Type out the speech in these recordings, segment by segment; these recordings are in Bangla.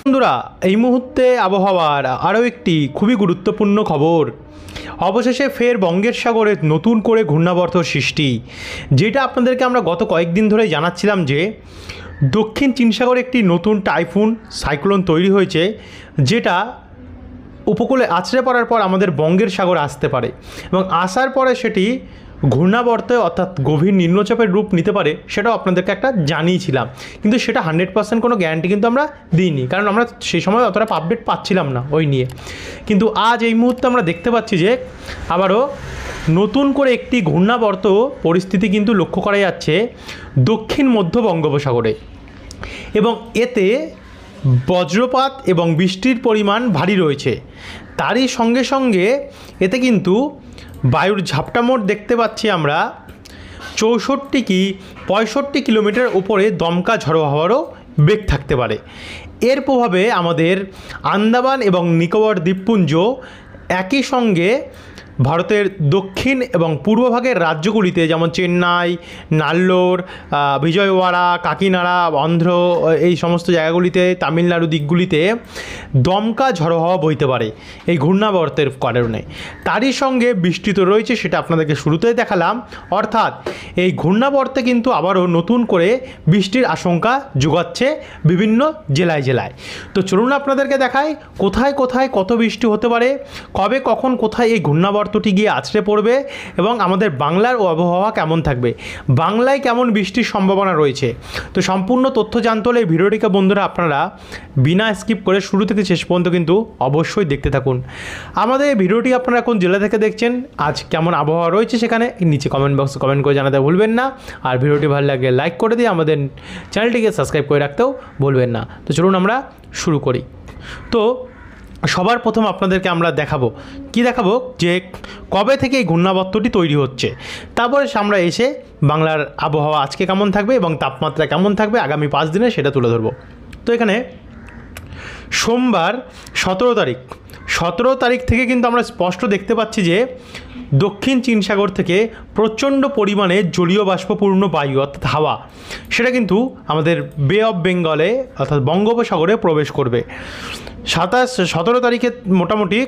বন্ধুরা, এই মুহূর্তে আবহাওয়ার আরও একটি খুবই গুরুত্বপূর্ণ খবর। অবশেষে ফের বঙ্গের সাগরে নতুন করে ঘূর্ণাবর্ত সৃষ্টি, যেটা আপনাদেরকে আমরা গত কয়েকদিন ধরেই জানাচ্ছিলাম যে দক্ষিণ চীন সাগরে একটি নতুন টাইফুন সাইক্লোন তৈরি হয়েছে, যেটা উপকূলে আছড়ে পড়ার পর আমাদের বঙ্গের সাগরে আসতে পারে এবং আসার পরে সেটি ঘূর্ণাবর্তে অর্থাৎ গভীর নিম্নচাপের রূপ নিতে পারে। সেটাও আপনাদেরকে একটা জানিয়েছিলাম, কিন্তু সেটা 100% কোনো গ্যারান্টি কিন্তু আমরা দিইনি, কারণ আমরা সেই সময় অতটা আপডেট পাচ্ছিলাম না ওই নিয়ে। কিন্তু আজ এই মুহূর্তে আমরা দেখতে পাচ্ছি যে আবারও নতুন করে একটি ঘূর্ণাবর্ত পরিস্থিতি কিন্তু লক্ষ্য করা যাচ্ছে দক্ষিণ মধ্য বঙ্গোপসাগরে, এবং এতে বজ্রপাত এবং বৃষ্টির পরিমাণ ভারী রয়েছে। তারই সঙ্গে সঙ্গে এতে কিন্তু বায়ুর ঝাপটা মোট দেখতে পাচ্ছি আমরা 64 কি 65 কিলোমিটার উপরে দমকা ঝড়ো হাওয়ারও বেগ থাকতে পারে। এর প্রভাবে আমাদের আন্দামান এবং নিকোবর দ্বীপপুঞ্জ একই সঙ্গে ভারতের দক্ষিণ এবং পূর্বভাগের রাজ্যগুলিতে যেমন চেন্নাই, নাল্লোর, বিজয়ওয়াড়া, কাকিনাড়া, অন্ধ্র, এই সমস্ত জায়গাগুলিতে, তামিলনাড়ু দিকগুলিতে দমকা ঝড়ো হাওয়া বইতে পারে এই ঘূর্ণাবর্তের কারণে। তারই সঙ্গে বৃষ্টি তো রয়েছে, সেটা আপনাদেরকে শুরুতেই দেখালাম। অর্থাৎ এই ঘূর্ণাবর্তে কিন্তু আবারও নতুন করে বৃষ্টির আশঙ্কা যোগাচ্ছে বিভিন্ন জেলায় জেলায়। তো চলুন আপনাদেরকে দেখাই কোথায় কোথায় কত বৃষ্টি হতে পারে, কবে কখন কোথায় এই ঘূর্ণাবর্তটি গিয়ে আছড়ে পড়বে এবং আমাদের বাংলার আবহাওয়া কেমন থাকবে, বাংলায় কেমন বৃষ্টির সম্ভাবনা রয়েছে। তো সম্পূর্ণ তথ্য জানতে হলে এই ভিডিওটিকে বন্ধুরা আপনারা বিনা স্কিপ করে শুরু থেকে শেষ পর্যন্ত কিন্তু অবশ্যই দেখতে থাকুন। আমাদের এই ভিডিওটি আপনারা কোন জেলা থেকে দেখছেন, আজ কেমন আবহাওয়া রয়েছে সেখানে নিচে কমেন্ট বক্সে কমেন্ট করে জানাতে ভুলবেন না। আর ভিডিওটি ভালো লাগলে লাইক করে দিয়ে আমাদের চ্যানেলটিকে সাবস্ক্রাইব করে রাখতেও ভুলবেন না। তো চলুন আমরা শুরু করি। তো সবার প্রথম আপনাদেরকে আমরা দেখাবো যে কবে থেকে এই ঘূর্ণাবর্তটি তৈরি হচ্ছে, তারপরে আমরা এসে বাংলার আবহাওয়া আজকে কেমন থাকবে এবং তাপমাত্রা কেমন থাকবে আগামী 5 দিনে সেটা তুলে ধরবো। তো এখানে সোমবার 17 তারিখ থেকে কিন্তু আমরা স্পষ্ট দেখতে পাচ্ছি যে দক্ষিণ চীন সাগর থেকে প্রচণ্ড পরিমাণে জলীয় বাষ্পপূর্ণ বায়ু অর্থাৎ হাওয়া, সেটা কিন্তু আমাদের বে অফ বেঙ্গলে অর্থাৎ বঙ্গোপসাগরে প্রবেশ করবে। 17 তারিখে মোটামুটি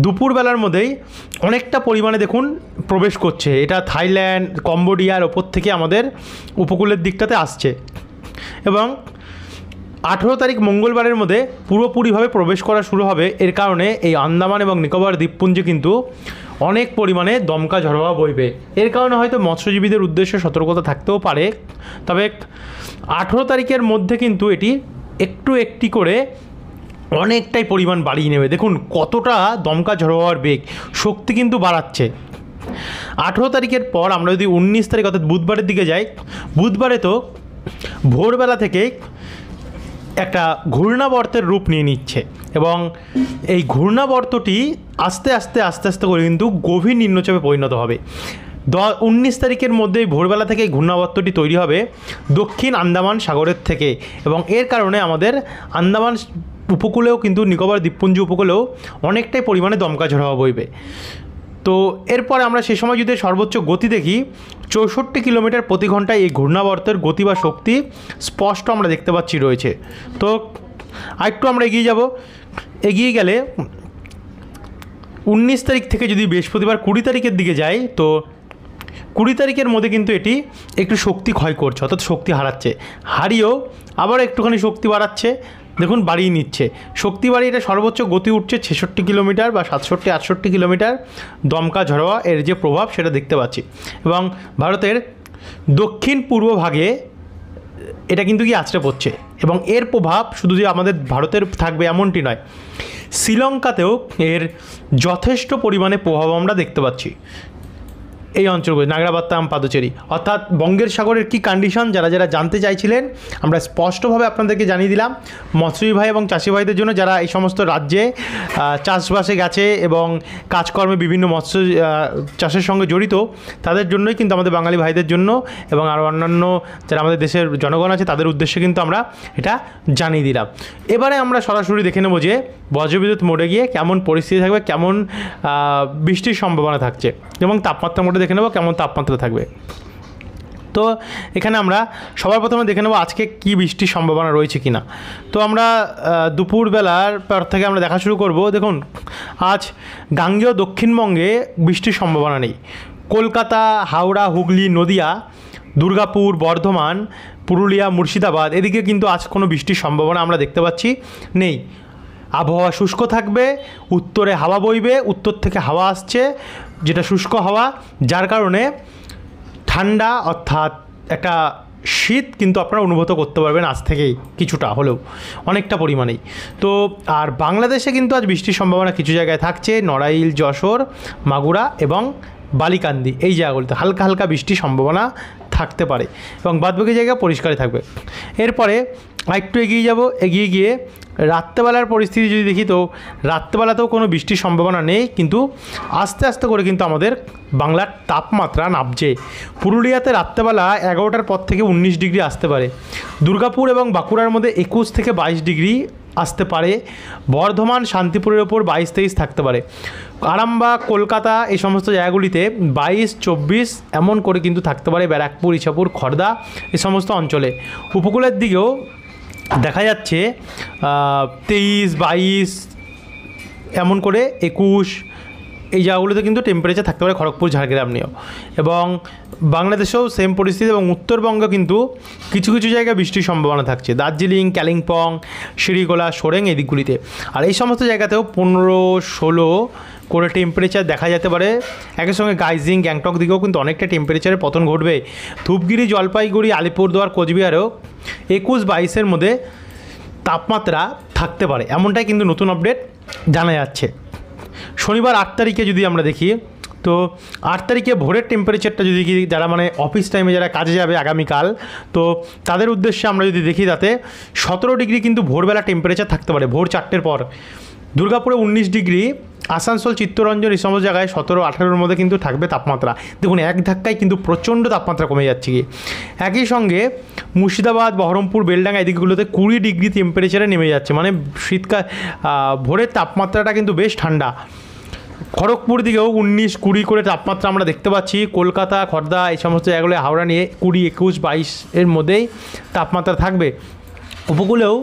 দুপুরবেলার মধ্যেই অনেকটা পরিমাণে দেখুন প্রবেশ করছে। এটা থাইল্যান্ড, কম্বোডিয়ার ওপর থেকে আমাদের উপকূলের দিকটাতে আসছে এবং 18 তারিখ মঙ্গলবারের মধ্যে পুরোপুরিভাবে প্রবেশ করা শুরু হবে। এর কারণে এই আন্দামান এবং নিকোবর দ্বীপপুঞ্জে কিন্তু অনেক পরিমাণে দমকা ঝড়ো হাওয়া বইবে। এর কারণে হয়তো মৎস্যজীবীদের উদ্দেশ্যে সতর্কতা থাকতেও পারে। তবে 18 তারিখের মধ্যে কিন্তু এটি একটি করে অনেকটাই পরিমাণ বাড়িয়ে নেবে। দেখুন কতটা দমকা ঝড়ো হাওয়ার বেগ, শক্তি কিন্তু বাড়াচ্ছে। 18 তারিখের পর আমরা যদি 19 তারিখ অর্থাৎ বুধবারের দিকে যাই, বুধবারে তো ভোরবেলা থেকে একটা ঘূর্ণাবর্তের রূপ নিয়ে নিচ্ছে এবং এই ঘূর্ণাবর্তটি আস্তে আস্তে করে কিন্তু গভীর নিম্নচাপে পরিণত হবে। 19 তারিখের মধ্যেই ভোরবেলা থেকে ঘূর্ণাবর্তটি তৈরি হবে দক্ষিণ আন্দামান সাগরের থেকে, এবং এর কারণে আমাদের আন্দামান উপকূলেও কিন্তু নিকোবর দ্বীপপুঞ্জ উপকূলেও অনেকটাই পরিমাণে দমকা ঝড়ো হাওয়া বইবে। তো এরপরে আমরা সে সময় যদি সর্বোচ্চ গতি দেখি 64 কিলোমিটার প্রতি ঘন্টায় এই ঘূর্ণাবর্তের গতি বা শক্তি স্পষ্ট আমরা দেখতে পাচ্ছি রয়েছে। তো আরেকটু আমরা এগিয়ে যাব, এগিয়ে গেলে 19 তারিখ থেকে যদি বৃহস্পতিবার 20 তারিখের দিকে যাই, তো 20 তারিখের মধ্যে কিন্তু এটি একটু শক্তি ক্ষয় করছে অর্থাৎ শক্তি হারিয়েও আবার একটুখানি শক্তি বাড়াচ্ছে। দেখুন বাড়িয়ে নিচ্ছে শক্তি, বাড়িয়ে এটা সর্বোচ্চ গতি উঠছে 66 কিলোমিটার বা 67-68 কিলোমিটার। দমকা ঝড়োয়া এর যে প্রভাব সেটা দেখতে পাচ্ছি এবং ভারতের দক্ষিণ পূর্ব ভাগে এটা কিন্তু কি আছড়ে পড়ছে এবং এর প্রভাব শুধু যে আমাদের ভারতের থাকবে এমনটি নয়, শ্রীলঙ্কাতেও এর যথেষ্ট পরিমাণে প্রভাব আমরা দেখতে পাচ্ছি। এই অঞ্চলগুলি নাগরাবাত্তাম, পাদুচেরি অর্থাৎ বঙ্গের সাগরের কি কন্ডিশন যারা জানতে চাইছিলেন আমরা স্পষ্টভাবে আপনাদেরকে জানিয়ে দিলাম। মৎস্যজীবী ভাই এবং চাষি ভাইদের জন্য যারা এই সমস্ত রাজ্যে চাষবাসে গেছে এবং কাজকর্মে বিভিন্ন মৎস্য চাষের সঙ্গে জড়িত, তাদের জন্যই কিন্তু আমাদের বাঙালি ভাইদের জন্য এবং আরও অন্যান্য যারা আমাদের দেশের জনগণ আছে তাদের উদ্দেশ্যে কিন্তু আমরা এটা জানিয়ে দিলাম। এবারে আমরা সরাসরি দেখে নেব যে বজ্রবিদ্যুৎ মোডে গিয়ে কেমন পরিস্থিতি থাকবে, কেমন বৃষ্টির সম্ভাবনা থাকছে এবং তাপমাত্রা মোডে দেখে নেব কেমন তাপমাত্রা থাকবে। তো এখানে আমরা সবার প্রথমে দেখে নেব আজকে কী বৃষ্টির সম্ভাবনা রয়েছে কি না। তো আমরা দুপুরবেলার পর থেকে আমরা দেখা শুরু করব। দেখুন, আজ গাঙ্গেয় দক্ষিণবঙ্গে বৃষ্টির সম্ভাবনা নেই। কলকাতা, হাওড়া, হুগলি, নদিয়া, দুর্গাপুর, বর্ধমান, পুরুলিয়া, মুর্শিদাবাদ এদিকে কিন্তু আজ কোনো বৃষ্টির সম্ভাবনা আমরা দেখতে পাচ্ছি নেই। আবহাওয়া শুষ্ক থাকবে, উত্তরে হাওয়া বইবে, উত্তর থেকে হাওয়া আসছে যেটা শুষ্ক হাওয়া, যার কারণে ঠান্ডা অর্থাৎ একটা শীত কিন্তু আপনারা অনুভূত করতে পারবেন আজ থেকেই, কিছুটা হলেও, অনেকটা পরিমাণেই। তো আর বাংলাদেশে কিন্তু আজ বৃষ্টির সম্ভাবনা কিছু জায়গায় থাকছে, নড়াইল, যশোর, মাগুরা এবং বালিকান্দি এই জায়গাগুলিতে হালকা হালকা বৃষ্টির সম্ভাবনা থাকতে পারে এবং বাদবাকি জায়গা পরিষ্কারই থাকবে। এরপরে আরেকটু এগিয়ে যাব, এগিয়ে গিয়ে রাত্রেবেলার পরিস্থিতি যদি দেখি, তো রাত্রেবেলাতেও কোনো বৃষ্টির সম্ভাবনা নেই, কিন্তু আস্তে আস্তে করে কিন্তু আমাদের বাংলার তাপমাত্রা নামছে। পুরুলিয়াতে রাত্রেবেলা 11টার পর থেকে 19 ডিগ্রি আসতে পারে, দুর্গাপুর এবং বাঁকুড়ার মধ্যে 21 থেকে 22 ডিগ্রি আসতে পারে, বর্ধমান, শান্তিপুরের ওপর 22-23 থাকতে পারে, আরামবাগ, কলকাতা এই সমস্ত জায়গাগুলিতে 22-24 এমন করে কিন্তু থাকতে পারে, ব্যারাকপুর, ইছাপুর, খড়দা এই সমস্ত অঞ্চলে। উপকূলের দিকেও দেখা যাচ্ছে 23-22 এমন করে 21 এই জায়গাগুলোতে কিন্তু টেম্পারেচার থাকতে পারে, খড়গপুর, ঝাড়গ্রাম নিয়েও। এবং বাংলাদেশেও সেম পরিস্থিতি, এবং উত্তরবঙ্গে কিন্তু কিছু কিছু জায়গায় বৃষ্টির সম্ভাবনা থাকছে, দার্জিলিং, কালিম্পং, শিরিগোলা, সোরেং এই দিকগুলিতে। আর এই সমস্ত জায়গাতেও 15-16 করে টেম্পারেচার দেখা যেতে পারে। একই সঙ্গে গাইজিং, গ্যাংটক দিকেও কিন্তু অনেকটা টেম্পারেচারের পতন ঘটবে। ধূপগুড়ি, জলপাইগুড়ি, আলিপুরদুয়ার, কোচবিহারেও 21-22-এর মধ্যে তাপমাত্রা থাকতে পারে, এমনটাই কিন্তু নতুন আপডেট জানা যাচ্ছে। শনিবার 8 তারিখে যদি আমরা দেখি, তো 8 তারিখে ভোরের টেম্পারেচারটা যদি যারা মানে অফিস টাইমে যারা কাজে যাবে আগামীকাল, তো তাদের উদ্দেশ্যে আমরা যদি দেখি, তাতে 17 ডিগ্রি কিন্তু ভোরবেলা টেম্পারেচার থাকতে পারে ভোর 4টের পর। দুর্গাপুরে 19 ডিগ্রি, আসানসোল, চিত্তরঞ্জন এই সমস্ত জায়গায় 17-18-এর মধ্যে কিন্তু থাকবে তাপমাত্রা। দেখুন, এক ধাক্কায় কিন্তু প্রচণ্ড তাপমাত্রা কমে যাচ্ছে গিয়ে। একই সঙ্গে মুর্শিদাবাদ, বহরমপুর, বেলডাঙ্গা এই দিকগুলোতে 20 ডিগ্রি টেম্পারেচারে নেমে যাচ্ছে, মানে শীতকাল ভোরের তাপমাত্রাটা কিন্তু বেশ ঠান্ডা। খড়গপুর দিকেও 19-20 করে তাপমাত্রা আমরা দেখতে পাচ্ছি। কলকাতা, খড়দা এই সমস্ত জায়গাগুলো, হাওড়া নিয়ে 20, 21, 22 এর মধ্যেই তাপমাত্রা থাকবে। উপকূলেও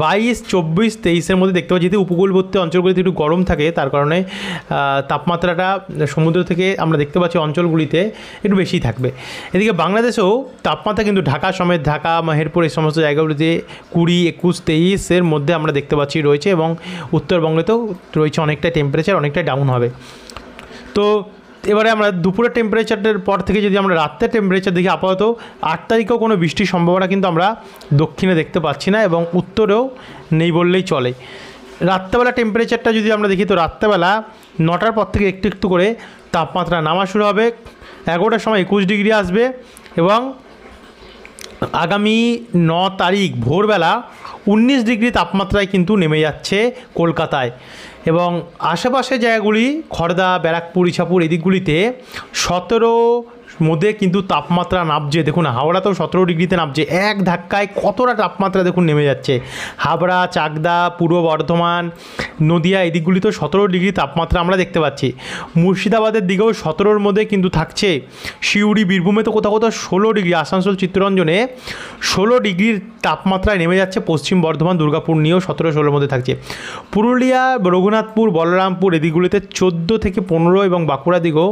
22, 24, 23-এর মধ্যে দেখতে পাচ্ছি। যেহেতু উপকূলবর্তী অঞ্চলগুলিতে একটু গরম থাকে, তার কারণে তাপমাত্রাটা সমুদ্র থেকে আমরা দেখতে পাচ্ছি অঞ্চলগুলিতে একটু বেশি থাকবে। এদিকে বাংলাদেশেও তাপমাত্রা কিন্তু ঢাকা সমেত, ঢাকা, মেহেরপুর এই সমস্ত জায়গাগুলিতে 20, 21, 23-এর মধ্যে আমরা দেখতে পাচ্ছি রয়েছে, এবং উত্তরবঙ্গেতেও রয়েছে অনেকটা টেম্পারেচার, অনেকটা ডাউন হবে। তো এবারে আমরা দুপুরের টেম্পারেচারের পর থেকে যদি আমরা রাত্রের টেম্পারেচার দেখি, আপাতত 8 তারিখেও কোনো বৃষ্টির সম্ভাবনা কিন্তু আমরা দক্ষিণে দেখতে পাচ্ছি না, এবং উত্তরেও নেই বললেই চলে। রাত্রেবেলা টেম্পারেচারটা যদি আমরা দেখি, তো রাত্রেবেলা 9টার পর থেকে একটু একটু করে তাপমাত্রা নামা শুরু হবে। 11টার সময় 21 ডিগ্রি আসবে, এবং আগামী 9 তারিখ ভোরবেলা 19 ডিগ্রি তাপমাত্রায় কিন্তু নেমে যাচ্ছে কলকাতায়, এবং আশেপাশের জায়গাগুলি খড়দা, ব্যারাকপুর, ইছাপুর এই দিকগুলিতে 17 মধ্যে কিন্তু তাপমাত্রা নামছে। দেখুন, হাওড়াতেও 17 ডিগ্রিতে নামছে, এক ধাক্কায় কতটা তাপমাত্রা দেখুন নেমে যাচ্ছে। হাবড়া, চাকদা, পূর্ব বর্ধমান, নদিয়া এই দিকগুলিতেও 17 ডিগ্রি তাপমাত্রা আমরা দেখতে পাচ্ছি। মুর্শিদাবাদের দিকেও 17-র মধ্যে কিন্তু থাকছে। সিউড়ি, বীরভূমে তো কোথাও কোথাও 16 ডিগ্রি, আসানসোল, চিত্তরঞ্জনে 16 ডিগ্রির তাপমাত্রায় নেমে যাচ্ছে। পশ্চিম বর্ধমান, দুর্গাপুর নিয়েও 17-16-র মধ্যে থাকছে। পুরুলিয়া, রঘুনাথপুর, বলরামপুর এদিকগুলিতে 14 থেকে 15, এবং বাঁকুড়া দিকেও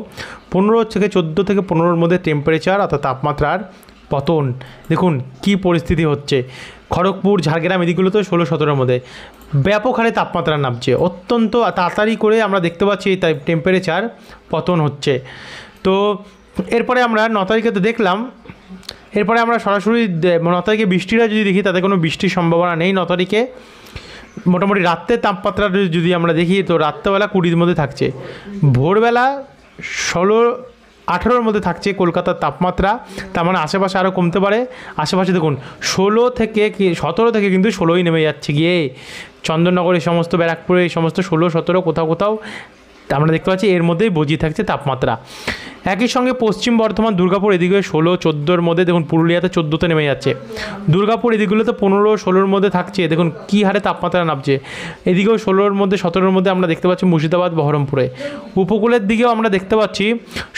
15 থেকে 14 থেকে 15-র মধ্যে টেম্পারেচার অর্থাৎ তাপমাত্রার পতন। দেখুন কি পরিস্থিতি হচ্ছে। খড়গপুর, ঝাড়গ্রাম এদিকগুলোতেও 16-17-র মধ্যে ব্যাপক হারে তাপমাত্রা নামছে, অত্যন্ত তাড়াতাড়ি করে আমরা দেখতে পাচ্ছি এই টেম্পারেচার পতন হচ্ছে। তো এরপরে আমরা 9 তারিখে তো দেখলাম, এরপরে আমরা সরাসরি 9 তারিখে বৃষ্টিটা যদি দেখি, তাতে কোনো বৃষ্টির সম্ভাবনা নেই 9 তারিখে। মোটামুটি রাত্রের তাপমাত্রা যদি আমরা দেখি, তো রাত্রেবেলা 20-র মধ্যে থাকছে, ভোরবেলা 16-18-র মধ্যে থাকছে কলকাতার তাপমাত্রা। তার মানে আশেপাশে আরও কমতে পারে। আশেপাশে দেখুন 17 থেকে কিন্তু 16ই নেমে যাচ্ছে গিয়ে। চন্দননগর এই সমস্ত, ব্যারাকপুরে এই সমস্ত 16-17 কোথাও কোথাও আমরা দেখতে পাচ্ছি, এর মধ্যেই বজিয়ে থাকছে তাপমাত্রা। একই সঙ্গে পশ্চিম বর্ধমান, দুর্গাপুর এদিকে 16-14-র মধ্যে, দেখুন পুরুলিয়াতে 14-তে নেমে যাচ্ছে। দুর্গাপুর এদিকগুলোতে 15-16-র মধ্যে থাকছে, দেখুন কী হারে তাপমাত্রা নামছে। এদিকেও 16-র মধ্যে 17-র মধ্যে আমরা দেখতে পাচ্ছি মুর্শিদাবাদ, বহরমপুরে। উপকূলের দিকেও আমরা দেখতে পাচ্ছি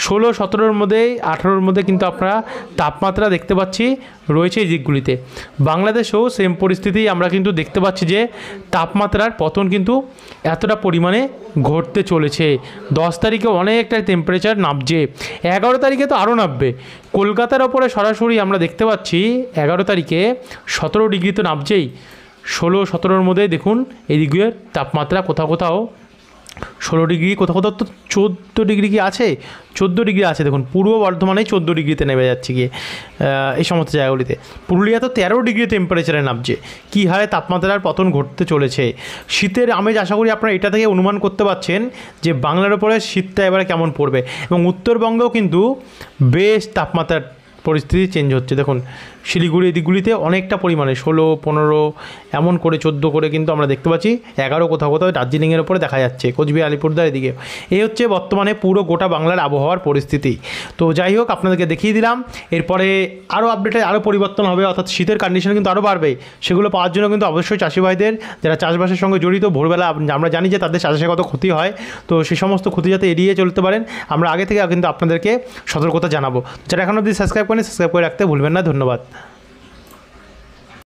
16-17-র মধ্যে, 18-র মধ্যে কিন্তু আপনারা তাপমাত্রা দেখতে পাচ্ছি রয়েছে এই দিকগুলিতে। বাংলাদেশেও সেম পরিস্থিতি আমরা কিন্তু দেখতে পাচ্ছি যে তাপমাত্রার পতন কিন্তু এতটা পরিমাণে ঘটতে চলেছে। 10 তারিখে অনেকটা টেম্পারেচার নামছে, 11 তারিখে তো আরও নামবে। কলকাতার ওপরে সরাসরি আমরা দেখতে পাচ্ছি 11 তারিখে 17 ডিগ্রি তো নামছেই। 16-17-র মধ্যে দেখুন এদিকের তাপমাত্রা কোথাও কোথাও 16 ডিগ্রি, কোথাও কোথাও তো 14 ডিগ্রি কি আছে, 14 ডিগ্রি আছে। দেখুন পূর্ব বর্ধমানে 14 ডিগ্রিতে নেমে যাচ্ছে গিয়ে এই সমস্ত জায়গাগুলিতে। পুরুলিয়া তো 13 ডিগ্রি টেম্পারেচারে নামছে। কী হারে তাপমাত্রার পতন ঘটতে চলেছে। শীতের আমেজ আশা করি আপনারা এটা থেকে অনুমান করতে পারছেন যে বাংলার ওপরে শীতটা এবারে কেমন পড়বে, এবং উত্তরবঙ্গেও কিন্তু বেশ তাপমাত্রার পরিস্থিতি চেঞ্জ হচ্ছে। দেখুন শিলিগুড়ি এদিকগুলিতে অনেকটা পরিমাণে 16-15 এমন করে 14 করে কিন্তু আমরা দেখতে পাচ্ছি, 11 কোথাও কোথাও দার্জিলিংয়ের ওপরে দেখা যাচ্ছে, কোচবিহার, আলিপুরদার এদিকে। এই হচ্ছে বর্তমানে পুরো গোটা বাংলার আবহাওয়ার পরিস্থিতি। তো যাই হোক, আপনাদেরকে দেখিয়ে দিলাম। এরপরে আরও আপডেটে আরও পরিবর্তন হবে, অর্থাৎ শীতের কন্ডিশন কিন্তু আরও বাড়বে। সেগুলো পাওয়ার জন্য কিন্তু অবশ্যই চাষি ভাইদের, যারা চাষবাসের সঙ্গে জড়িত, ভোরবেলা আমরা জানি যে তাদের চাষে কত ক্ষতি হয়, তো সেই সমস্ত ক্ষতি যাতে এড়িয়ে চলতে পারেন আমরা আগে থেকে কিন্তু আপনাদেরকে সতর্কতা জানাবো। যারা এখন অবধি সাবস্ক্রাইব করেন, সাবস্ক্রাইব করে রাখতে ভুলবেন না। ধন্যবাদ।